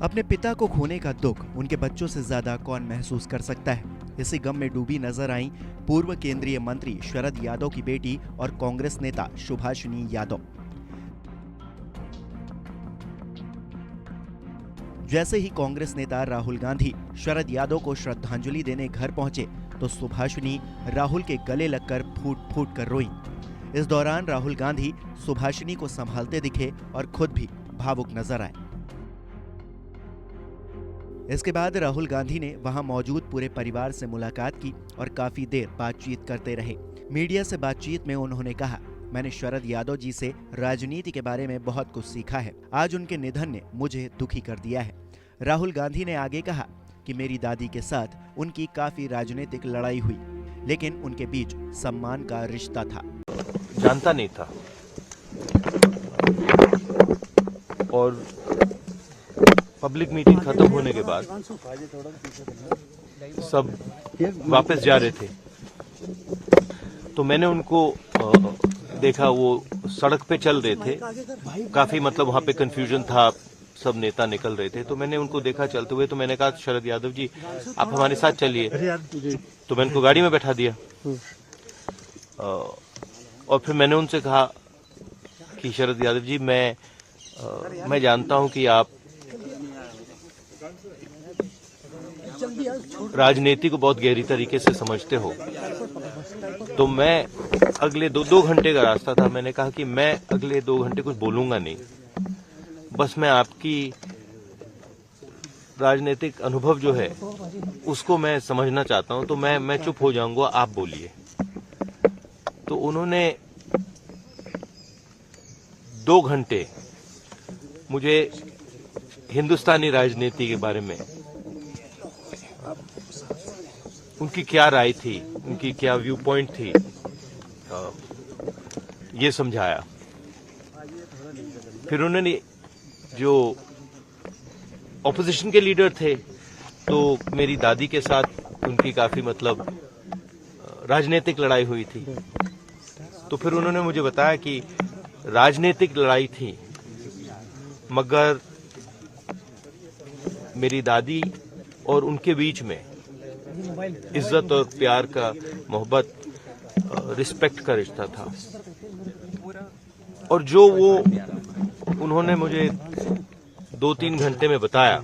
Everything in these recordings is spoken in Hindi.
अपने पिता को खोने का दुख उनके बच्चों से ज्यादा कौन महसूस कर सकता है। इसी गम में डूबी नजर आई पूर्व केंद्रीय मंत्री शरद यादव की बेटी और कांग्रेस नेता सुभाषिनी यादव। जैसे ही कांग्रेस नेता राहुल गांधी शरद यादव को श्रद्धांजलि देने घर पहुंचे तो सुभाषिनी राहुल के गले लगकर फूट फूट कर रोईं। इस दौरान राहुल गांधी सुभाषिनी को संभालते दिखे और खुद भी भावुक नजर आए। इसके बाद राहुल गांधी ने वहां मौजूद पूरे परिवार से मुलाकात की और काफी देर बातचीत करते रहे। मीडिया से बातचीत में उन्होंने कहा, मैंने शरद यादव जी से राजनीति के बारे में बहुत कुछ सीखा है। आज उनके निधन ने मुझे दुखी कर दिया है। राहुल गांधी ने आगे कहा कि मेरी दादी के साथ उनकी काफी राजनीतिक लड़ाई हुई, लेकिन उनके बीच सम्मान का रिश्ता था। जानता नहीं था और पब्लिक मीटिंग खत्म होने के बाद सब वापस जा रहे थे तो मैंने उनको देखा, वो सड़क पे चल रहे थे। काफी मतलब वहां पे कंफ्यूजन था, सब नेता निकल रहे थे तो मैंने उनको देखा चलते हुए। तो मैंने कहा, शरद यादव जी आप हमारे साथ चलिए। तो मैंने उनको गाड़ी में बैठा दिया और फिर मैंने उनसे कहा कि शरद यादव जी मैं जानता हूं कि आप राजनीति को बहुत गहरी तरीके से समझते हो, तो मैं अगले दो घंटे का रास्ता था। मैंने कहा कि मैं अगले 2 घंटे कुछ बोलूंगा नहीं, बस मैं आपकी राजनीतिक अनुभव जो है उसको मैं समझना चाहता हूं, तो मैं चुप हो जाऊंगा, आप बोलिए। तो उन्होंने 2 घंटे मुझे हिंदुस्तानी राजनीति के बारे में, उनकी क्या राय थी, उनकी क्या व्यू पॉइंट थी, ये समझाया। फिर उन्होंने, जो ऑपोजिशन के लीडर थे, तो मेरी दादी के साथ उनकी काफी मतलब राजनीतिक लड़ाई हुई थी। तो फिर उन्होंने मुझे बताया कि राजनीतिक लड़ाई थी, मगर मेरी दादी और उनके बीच में इज्जत और प्यार का, मोहब्बत, रिस्पेक्ट का रिश्ता था। और जो वो उन्होंने मुझे 2-3 घंटे में बताया,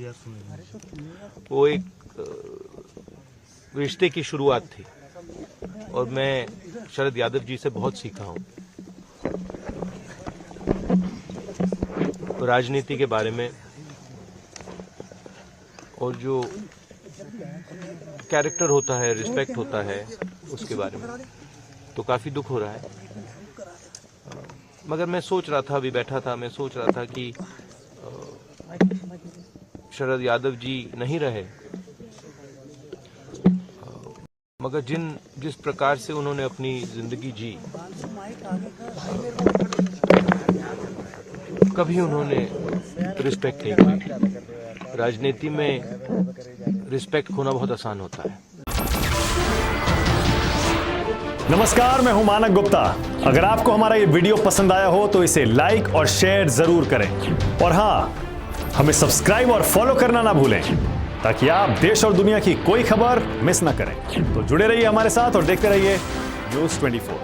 वो एक रिश्ते की शुरुआत थी। और मैं शरद यादव जी से बहुत सीखा हूं राजनीति के बारे में, और जो कैरेक्टर होता है, रिस्पेक्ट होता है, उसके बारे में। तो काफी दुख हो रहा है, मगर मैं सोच रहा था, अभी बैठा था, मैं सोच रहा था कि शरद यादव जी नहीं रहे, मगर जिस प्रकार से उन्होंने अपनी जिंदगी जी, कभी उन्होंने रिस्पेक्ट नहीं की। राजनीति में रिस्पेक्ट खोना बहुत आसान होता है। नमस्कार, मैं हूं मानक गुप्ता। अगर आपको हमारा ये वीडियो पसंद आया हो तो इसे लाइक और शेयर जरूर करें, और हां, हमें सब्सक्राइब और फॉलो करना ना भूलें, ताकि आप देश और दुनिया की कोई खबर मिस ना करें। तो जुड़े रहिए हमारे साथ और देखते रहिए News 24।